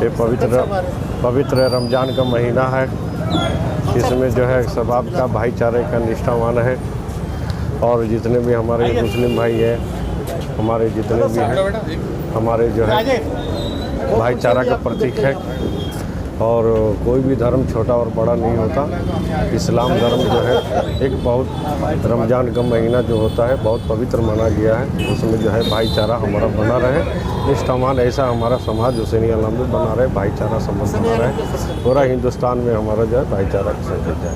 ये पवित्र रमज़ान का महीना है। इसमें जो है सबब का भाईचारे का निष्ठावान है और जितने भी हमारे मुस्लिम भाई हैं, हमारे जितने भी हैं, हमारे जो है भाईचारा का प्रतीक है। और कोई भी धर्म छोटा और बड़ा नहीं होता। इस्लाम धर्म जो है एक बहुत रमज़ान का महीना जो होता है बहुत पवित्र माना गया है। उसमें जो है भाईचारा हमारा बना रहे, निष्ठावान ऐसा हमारा समाज हुसैनी अलहमद बना रहे, भाईचारा समाज बना रहे। पूरा हिंदुस्तान में हमारा जो है भाईचारा का संदेश है।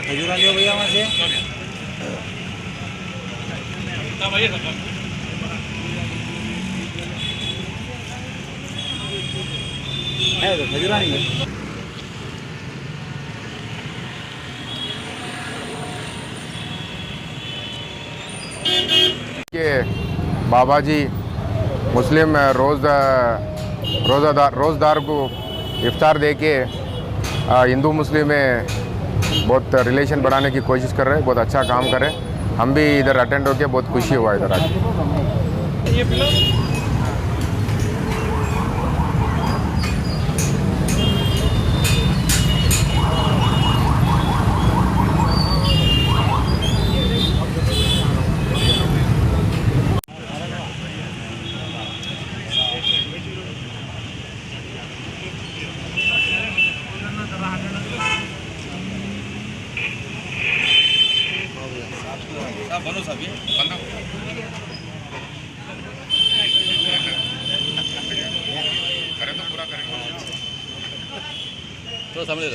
खजूरा लियो भैया वहाँ से। है तो खजूरा नहीं है। के बाबा जी मुस्लिम रोज़दार को इफ्तार दे के हिंदू मुस्लिम में बहुत रिलेशन बढ़ाने की कोशिश कर रहे हैं। बहुत अच्छा काम कर रहे हैं। हम भी इधर अटेंड होके बहुत खुशी हुआ इधर आके। बनो सभी बंदा करे तो पूरा करेंगे। तो समझ लो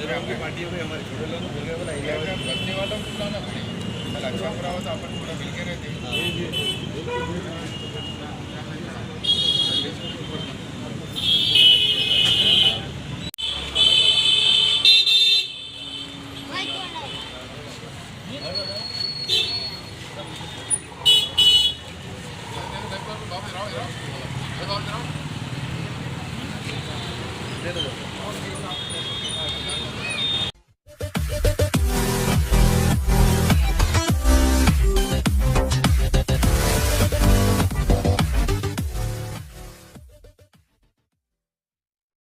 देखो पार्टियों में हमारे छोटे लोग बोल रहे एरिया में बसने वालों को बुलाना पड़ेगा। अच्छा पूरा होता अपन पूरा मिल के रहते हैं।